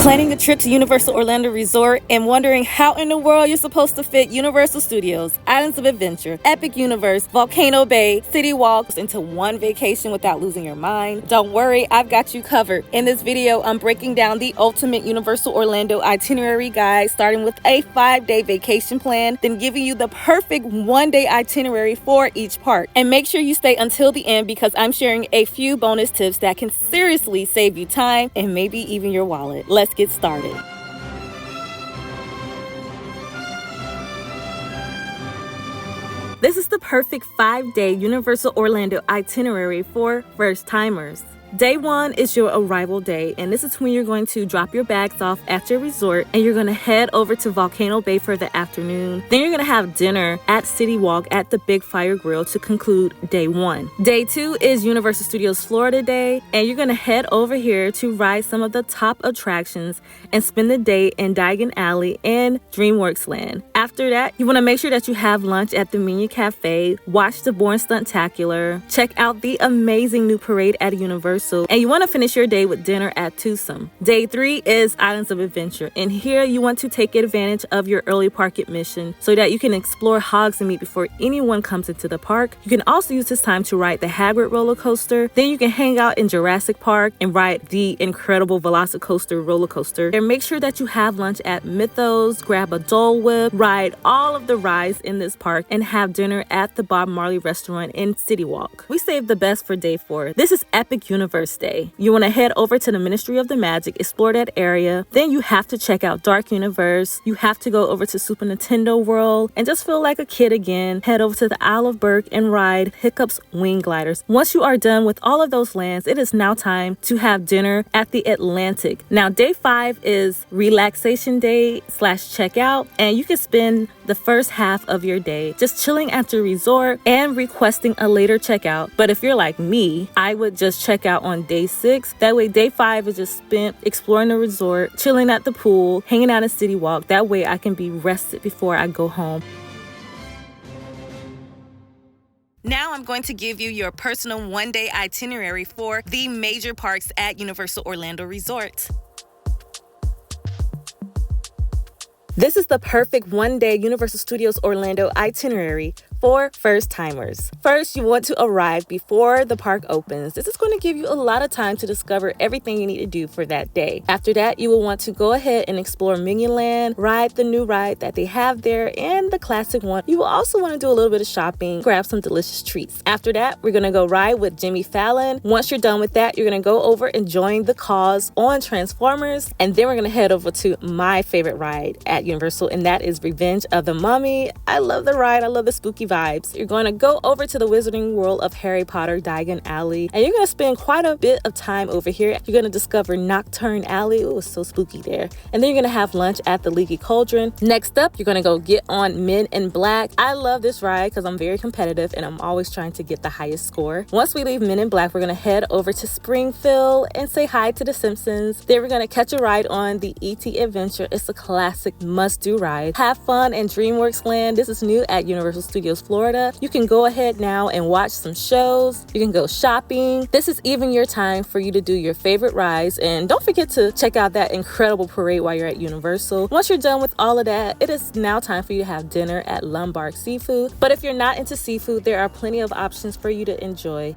Planning a trip to Universal Orlando Resort and wondering how in the world you're supposed to fit Universal Studios, Islands of Adventure, Epic Universe, Volcano Bay, CityWalk into one vacation without losing your mind? Don't worry, I've got you covered. In this video, I'm breaking down the ultimate Universal Orlando itinerary guide, starting with a 5-day vacation plan, then giving you the perfect 1-day itinerary for each park. And make sure you stay until the end because I'm sharing a few bonus tips that can seriously save you time and maybe even your wallet. Let's get started. This is the perfect 5-day Universal Orlando itinerary for first-timers. Day 1 is your arrival day, and this is when you're going to drop your bags off at your resort and you're going to head over to Volcano Bay for the afternoon. Then you're going to have dinner at CityWalk at the Big Fire Grill to conclude day 1. Day 2 is Universal Studios Florida Day, and you're going to head over here to ride some of the top attractions and spend the day in Diagon Alley and DreamWorks Land. After that, you want to make sure that you have lunch at the Menu Cafe, watch the Born Stuntacular, check out the amazing new parade at Universal, and you want to finish your day with dinner at Tucson. Day 3 is Islands of Adventure, and here you want to take advantage of your early park admission so that you can explore Hogsmeade before anyone comes into the park. You can also use this time to ride the Hagrid roller coaster. Then you can hang out in Jurassic Park and ride the incredible Velocicoaster roller coaster. And make sure that you have lunch at Mythos, grab a Dole Whip, ride all of the rides in this park, and have dinner at the Bob Marley restaurant in CityWalk. We saved the best for day 4. This is Epic Universe Day. You want to head over to the Ministry of the Magic, explore that area. Then you have to check out Dark Universe. You have to go over to Super Nintendo World and just feel like a kid again. Head over to the Isle of Berk and ride Hiccup's Wing Gliders. Once you are done with all of those lands, it is now time to have dinner at the Atlantic. Now, day 5 is relaxation day / checkout, and you can spend the first half of your day just chilling at your resort and requesting a later checkout. But if you're like me, I would just check out on day 6. That way day 5 is just spent exploring the resort, chilling at the pool, hanging out at CityWalk. That way I can be rested before I go home. Now I'm going to give you your personal 1-day itinerary for the major parks at Universal Orlando Resort. This is the perfect 1-day Universal Studios Orlando itinerary for first-timers. First, you want to arrive before the park opens. This is going to give you a lot of time to discover everything you need to do for that day. After that, you will want to go ahead and explore Minion Land, ride the new ride that they have there, and the classic one. You will also want to do a little bit of shopping, grab some delicious treats. After that, we're going to go ride with Jimmy Fallon. Once you're done with that, you're going to go over and join the cause on Transformers, and then we're going to head over to my favorite ride at Universal, and that is Revenge of the Mummy. I love the ride. I love the spooky vibes. You're going to go over to the Wizarding World of Harry Potter, Diagon Alley, and you're going to spend quite a bit of time over here. You're going to discover Nocturne Alley. Oh, it's so spooky there. And then you're going to have lunch at the Leaky Cauldron. Next up, you're going to go get on Men in Black. I love this ride because I'm very competitive and I'm always trying to get the highest score. Once we leave Men in Black, we're going to head over to Springfield and say hi to the Simpsons. Then we're going to catch a ride on the E.T. Adventure. It's a classic must-do ride. Have fun in DreamWorks Land. This is new at Universal Studios Florida. You can go ahead now and watch some shows. You can go shopping. This is even your time for you to do your favorite rides. And don't forget to check out that incredible parade while you're at Universal. Once you're done with all of that, it is now time for you to have dinner at Lombard Seafood. But if you're not into seafood, there are plenty of options for you to enjoy.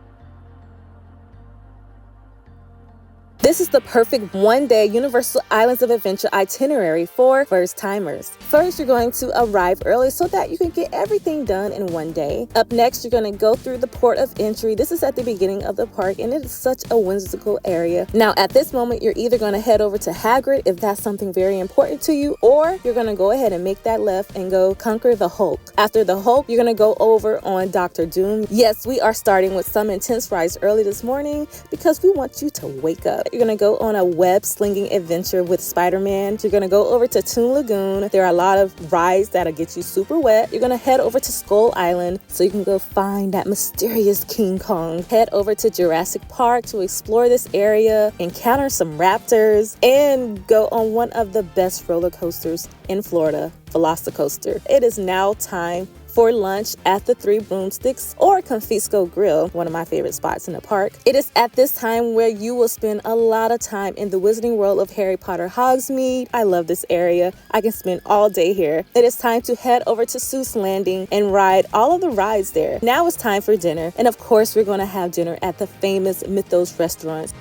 This is the perfect 1-day Universal Islands of Adventure itinerary for first-timers. First, you're going to arrive early so that you can get everything done in one day. Up next, you're going to go through the port of entry. This is at the beginning of the park, and it is such a whimsical area. Now, at this moment, you're either going to head over to Hagrid if that's something very important to you, or you're going to go ahead and make that left and go conquer the Hulk. After the Hulk, you're going to go over on Dr. Doom. Yes, we are starting with some intense rides early this morning because we want you to wake up. You're going to go on a web-slinging adventure with Spider-Man. You're going to go over to Toon Lagoon. There are a lot of rides that'll get you super wet. You're going to head over to Skull Island so you can go find that mysterious King Kong. Head over to Jurassic Park to explore this area, encounter some raptors, and go on one of the best roller coasters in Florida, Velocicoaster. It is now time for lunch at the Three Broomsticks or Confisco Grill, one of my favorite spots in the park. It is at this time where you will spend a lot of time in the Wizarding World of Harry Potter Hogsmeade. I love this area. I can spend all day here. It is time to head over to Seuss Landing and ride all of the rides there. Now it's time for dinner. And of course, we're going to have dinner at the famous Mythos restaurant.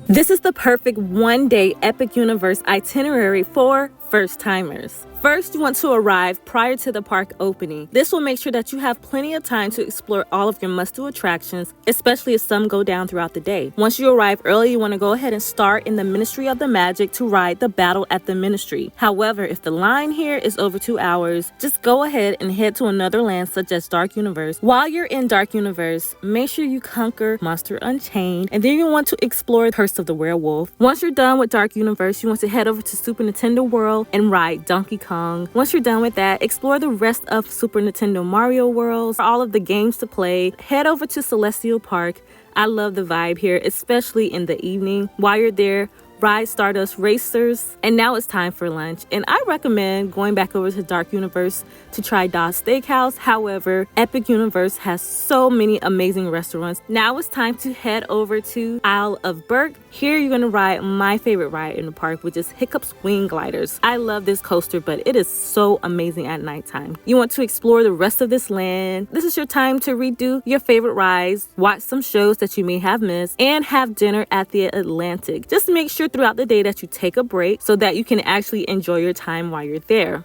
This is the perfect one-day Epic Universe itinerary for first-timers. First, you want to arrive prior to the park opening. This will make sure that you have plenty of time to explore all of your must-do attractions, especially if some go down throughout the day. Once you arrive early, you want to go ahead and start in the Ministry of the Magic to ride the Battle at the Ministry. However, if the line here is over 2 hours, just go ahead and head to another land such as Dark Universe. While you're in Dark Universe, make sure you conquer Monster Unchained, and then you want to explore Curse of the Werewolf. Once you're done with Dark Universe, you want to head over to Super Nintendo World and ride Donkey Kong. Once you're done with that, explore the rest of Super Nintendo Mario World, all of the games to play. Head over to Celestial Park. I love the vibe here, especially in the evening. While you're there, ride Stardust Racers, and now it's time for lunch. And I recommend going back over to Dark Universe to try Dawes Steakhouse. However, Epic Universe has so many amazing restaurants. Now it's time to head over to Isle of Berk. Here you're gonna ride my favorite ride in the park, which is Hiccup's Wing Gliders. I love this coaster, but it is so amazing at nighttime. You want to explore the rest of this land. This is your time to redo your favorite rides, watch some shows that you may have missed, and have dinner at the Atlantic. Just make sure throughout the day that you take a break so that you can actually enjoy your time while you're there.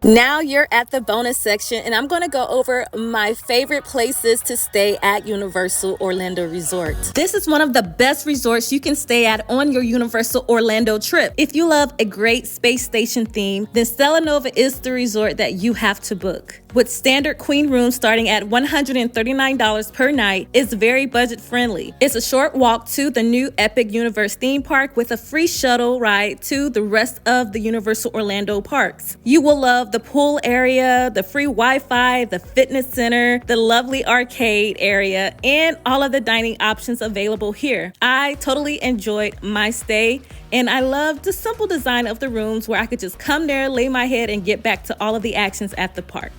Now you're at the bonus section, and I'm going to go over my favorite places to stay at Universal Orlando Resort. This is one of the best resorts you can stay at on your Universal Orlando trip. If you love a great space station theme, then Stella Nova is the resort that you have to book. With standard queen rooms starting at $139 per night, it's very budget friendly. It's a short walk to the new Epic Universe theme park with a free shuttle ride to the rest of the Universal Orlando parks. You will love the pool area, the free Wi-Fi, the fitness center, the lovely arcade area, and all of the dining options available here. I totally enjoyed my stay, and I love the simple design of the rooms where I could just come there, lay my head, and get back to all of the actions at the park.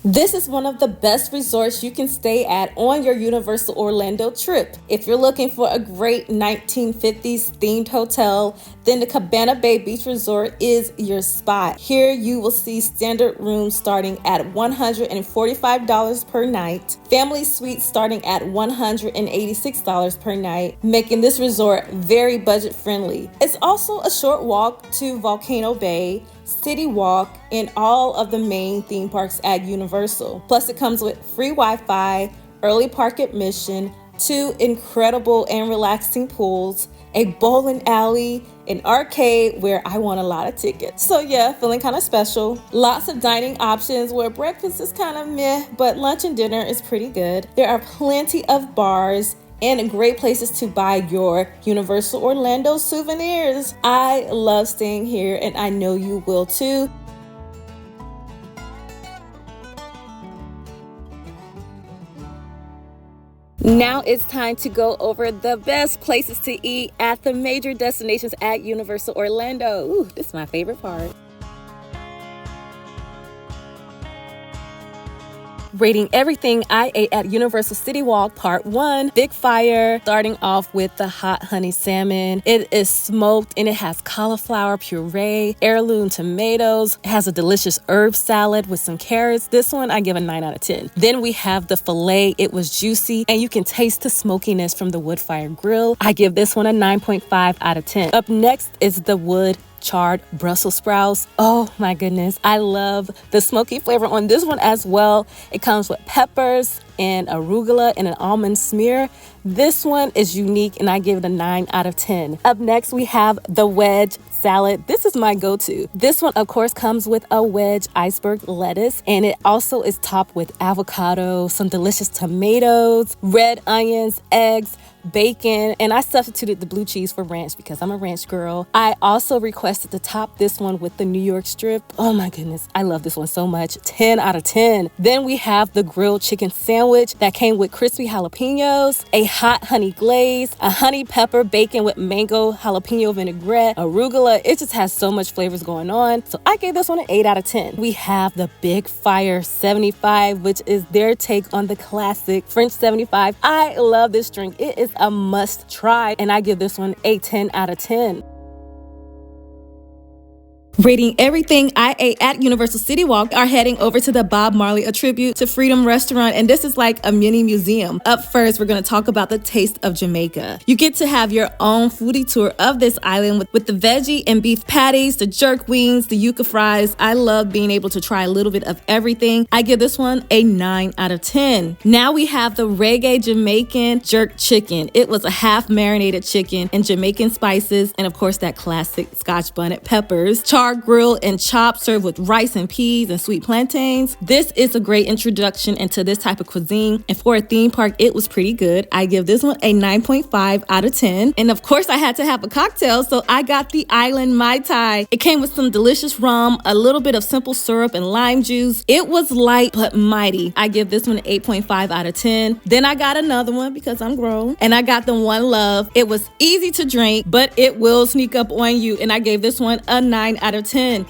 This is one of the best resorts you can stay at on your Universal Orlando trip. If you're looking for a great 1950s themed hotel, then the Cabana Bay Beach Resort is your spot. Here you will see standard rooms starting at $145 per night, family suites starting at $186 per night, making this resort very budget friendly. It's also a short walk to Volcano Bay, CityWalk, and all of the main theme parks at Universal. Plus, it comes with free Wi-Fi, early park admission, 2 incredible and relaxing pools, a bowling alley, an arcade where I won a lot of tickets. So yeah, feeling kind of special. Lots of dining options where breakfast is kind of meh, but lunch and dinner is pretty good. There are plenty of bars and great places to buy your Universal Orlando souvenirs. I love staying here, and I know you will too. Now it's time to go over the best places to eat at the major destinations at Universal Orlando. Ooh, this is my favorite part. Rating everything I ate at Universal CityWalk Part 1. Big Fire, starting off with the hot honey salmon. It is smoked and it has cauliflower puree, heirloom tomatoes. It has a delicious herb salad with some carrots. This one I give a 9 out of 10. Then we have the filet. It was juicy and you can taste the smokiness from the wood fire grill. I give this one a 9.5 out of 10. Up next is the wood charred Brussels sprouts. Oh my goodness, I love the smoky flavor on this one as well. It comes with peppers and arugula and an almond smear. This one is unique and I give it a 9 out of 10. Up next we have the wedge salad. This is my go-to. This one of course comes with a wedge iceberg lettuce, and it also is topped with avocado, some delicious tomatoes, red onions, eggs, bacon, and I substituted the blue cheese for ranch because I'm a ranch girl. I also requested to top this one with the New York strip. Oh my goodness, I love this one so much. 10 out of 10. Then we have the grilled chicken sandwich. sandwich that came with crispy jalapenos, a hot honey glaze, a honey pepper bacon with mango jalapeno vinaigrette, arugula. It just has so much flavors going on. So I gave this one an 8 out of 10. We have the Big Fire 75, which is their take on the classic French 75. I love this drink. It is a must try, and I give this one a 10 out of 10. Rating everything I ate at Universal CityWalk are heading over to the Bob Marley A Tribute to Freedom restaurant, and this is like a mini museum. Up first, we're going to talk about the taste of Jamaica. You get to have your own foodie tour of this island with the veggie and beef patties, the jerk wings, the yuca fries. I love being able to try a little bit of everything. I give this one a 9 out of 10. Now we have the Reggae Jamaican jerk chicken. It was a half marinated chicken and Jamaican spices, and of course that classic Scotch bonnet peppers. Grilled and chopped, served with rice and peas and sweet plantains. This is a great introduction into this type of cuisine, and for a theme park, it was pretty good. I give this one a 9.5 out of 10. And of course, I had to have a cocktail, so I got the Island Mai Tai. It came with some delicious rum, a little bit of simple syrup and lime juice. It was light but mighty. I give this one an 8.5 out of 10. Then I got another one because I'm grown, and I got the One Love. It was easy to drink, but it will sneak up on you, and I gave this one a 9 out of 10.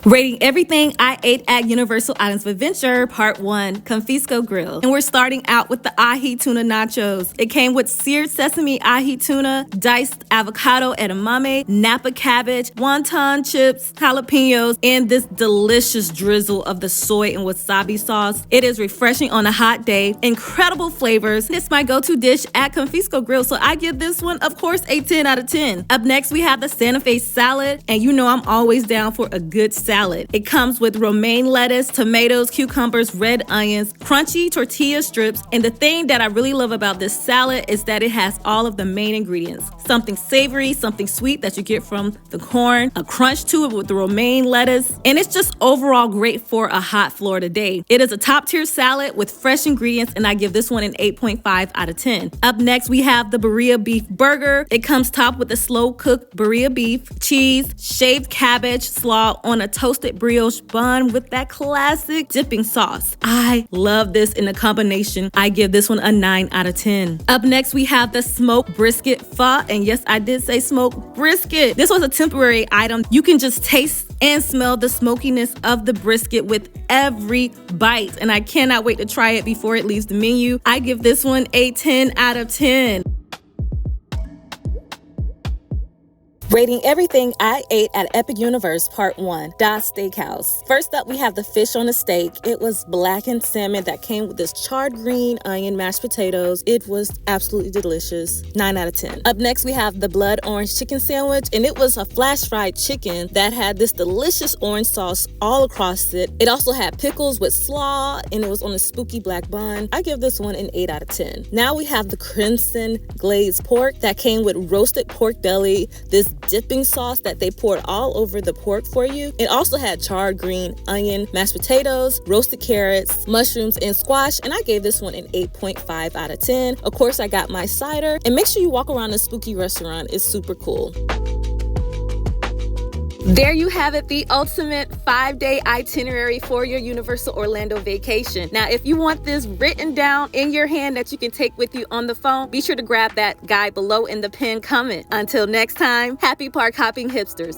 Rating everything I ate at Universal Islands of Adventure, Part 1, Confisco Grill. And we're starting out with the ahi tuna nachos. It came with seared sesame ahi tuna, diced avocado edamame, napa cabbage, wonton chips, jalapenos, and this delicious drizzle of the soy and wasabi sauce. It is refreshing on a hot day. Incredible flavors. It's my go-to dish at Confisco Grill, so I give this one, of course, a 10 out of 10. Up next, we have the Santa Fe salad, and you know I'm always down for a good salad. It comes with romaine lettuce, tomatoes, cucumbers, red onions, crunchy tortilla strips, and the thing that I really love about this salad is that it has all of the main ingredients. Something savory, something sweet that you get from the corn, a crunch to it with the romaine lettuce, and it's just overall great for a hot Florida day. It is a top-tier salad with fresh ingredients, and I give this one an 8.5 out of 10. Up next, we have the birria beef burger. It comes topped with a slow-cooked birria beef, cheese, shaved cabbage, slaw on a toasted brioche bun with that classic dipping sauce. I love this in a combination. I give this one a 9 out of 10. Up next, we have the smoked brisket pho, and yes, I did say smoked brisket. This was a temporary item. You can just taste and smell the smokiness of the brisket with every bite, and I cannot wait to try it before it leaves the menu. I give this one a 10 out of 10. Rating everything I ate at Epic Universe, Part 1, Das Steakhouse. First up, we have the fish on a steak. It was blackened salmon that came with this charred green onion mashed potatoes. It was absolutely delicious. 9 out of 10. Up next, we have the blood orange chicken sandwich, and it was a flash fried chicken that had this delicious orange sauce all across it. It also had pickles with slaw, and it was on a spooky black bun. I give this one an 8 out of 10. Now we have the crimson glazed pork that came with roasted pork belly, this dipping sauce that they poured all over the pork for you. It also had charred green onion, mashed potatoes, roasted carrots, mushrooms, and squash, and I gave this one an 8.5 out of 10. Of course, I got my cider, and make sure you walk around the spooky restaurant. It's super cool. There you have it, the ultimate 5-day itinerary for your Universal Orlando vacation. Now, if you want this written down in your hand that you can take with you on the phone, be sure to grab that guide below in the pinned comment. Until next time, happy park hopping hipsters.